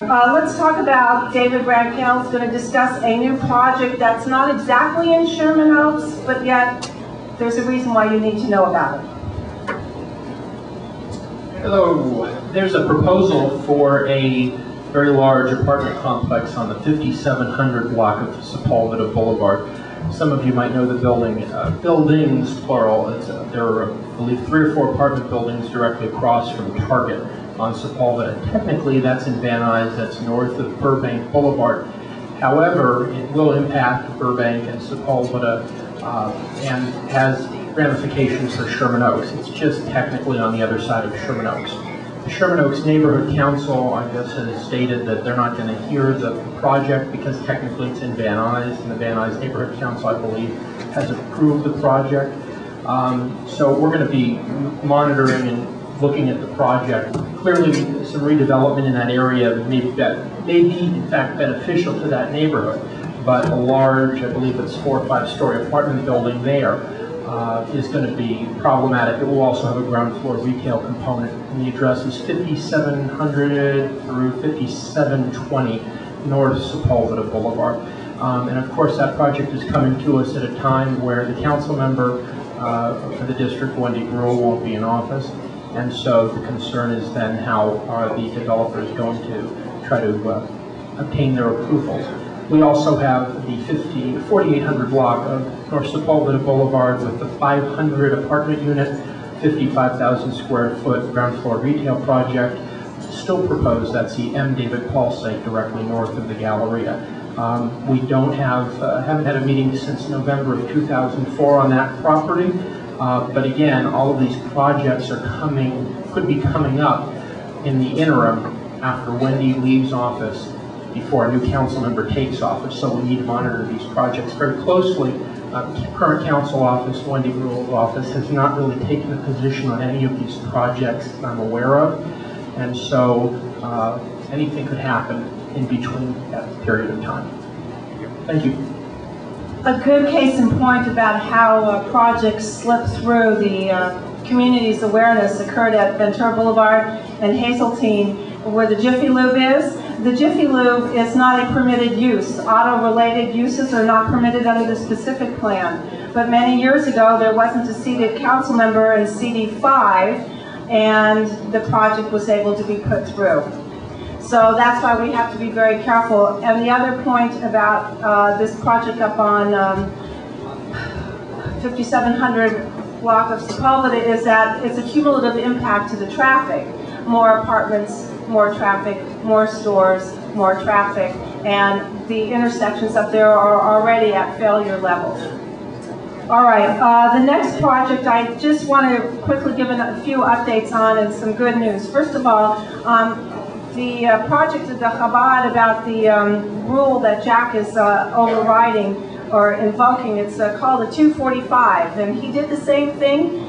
Let's talk about David Rankell is going to discuss a new project that's not exactly in Sherman Oaks, but yet there's a reason why you need to know about it. Hello. There's a proposal for a very large apartment complex on the 5700 block of Sepulveda Boulevard. Some of you might know the buildings, plural. There are, I believe, 3 or 4 apartment buildings directly across from Target on Sepulveda. Technically, that's in Van Nuys, that's north of Burbank Boulevard. However, it will impact Burbank and Sepulveda and has ramifications for Sherman Oaks. It's just technically on the other side of Sherman Oaks. The Sherman Oaks Neighborhood Council, I guess, has stated that they're not going to hear the project because technically it's in Van Nuys, and the Van Nuys Neighborhood Council, I believe, has approved the project. So we're going to be monitoring and looking at the project. Clearly, some redevelopment in that area may be in fact beneficial to that neighborhood, but a large, I believe it's 4 or 5 story apartment building there is going to be problematic. It will also have a ground floor retail component, and the address is 5700 through 5720 North Sepulveda Boulevard. And of course, that project is coming to us at a time where the council member for the district, Wendy GRUEL, won't be in office. And so the concern is then how are the developers going to try to obtain their approvals. We also have the 4800 block of North Sepulveda Boulevard with the 500 apartment unit, 55,000 square foot ground floor retail project. Still proposed, that's the M. David Paul site directly north of the Galleria. We haven't had a meeting since November of 2004 on that property. But again, all of these projects are could be coming up in the interim after Wendy leaves office, before a new council member takes office. So we need to monitor these projects very closely. Current council office, Wendy GRUEL's office, has not really taken a position on any of these projects that I'm aware of. And so anything could happen in between that period of time. Thank you. A good case in point about how projects slip through the community's awareness occurred at Ventura Boulevard and Hazeltine, where the Jiffy Lube is. The Jiffy Lube is not a permitted use. Auto-related uses are not permitted under the specific plan. But many years ago, there wasn't a seated council member in CD5, and the project was able to be put through. So that's why we have to be very careful. And the other point about this project up on 5700 block of Sepulveda is that it's a cumulative impact to the traffic. More apartments, more traffic, more stores, more traffic, and the intersections up there are already at failure levels. All right, the next project I just want to quickly give a few updates on and some good news. First of all, the project of the Chabad about the rule that Jack is overriding or invoking, it's called the 245, and he did the same thing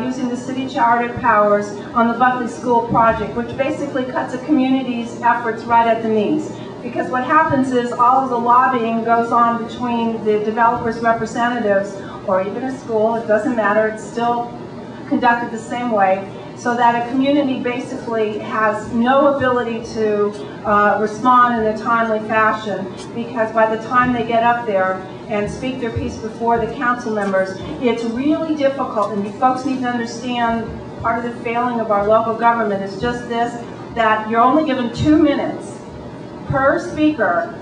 using the city charter powers on the Buckley School project, which basically cuts a community's efforts right at the knees. Because what happens is all of the lobbying goes on between the developers' representatives, or even a school, it doesn't matter, it's still conducted the same way, so that a community basically has no ability to respond in a timely fashion, because by the time they get up there and speak their piece before the council members, it's really difficult, and you folks need to understand part of the failing of our local government is just this, that you're only given 2 minutes per speaker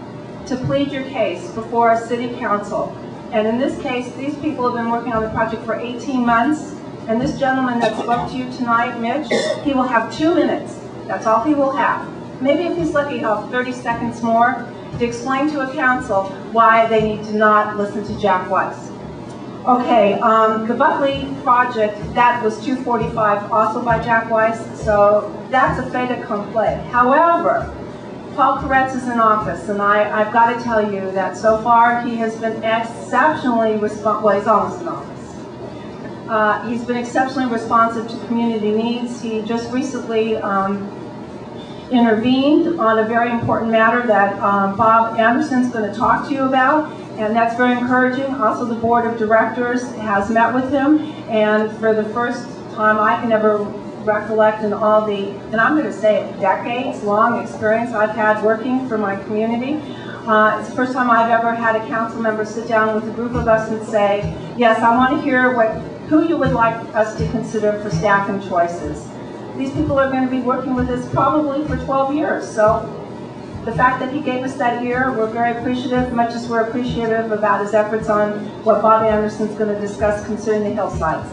to plead your case before a city council. And in this case, these people have been working on the project for 18 months, and this gentleman that spoke to you tonight, Mitch, he will have 2 minutes. That's all he will have. Maybe if he's lucky, he'll have 30 seconds more to explain to a council why they need to not listen to Jack Weiss. Okay, the Buckley project, that was 245, also by Jack Weiss, so that's a fait accompli. However, Paul Koretz is in office, and I've got to tell you that so far he has been exceptionally responsive. Well, he's almost in office. He's been exceptionally responsive to community needs. He just recently intervened on a very important matter that Bob Anderson's going to talk to you about, and that's very encouraging. Also, the board of directors has met with him, and for the first time I can ever recollect in all the, and I'm going to say it, decades-long experience I've had working for my community. It's the first time I've ever had a council member sit down with a group of us and say, yes, I want to hear who you would like us to consider for staffing choices. These people are going to be working with us probably for 12 years, so the fact that he gave us that year, we're very appreciative, much as we're appreciative about his efforts on what Bob Anderson's going to discuss concerning the hillsides.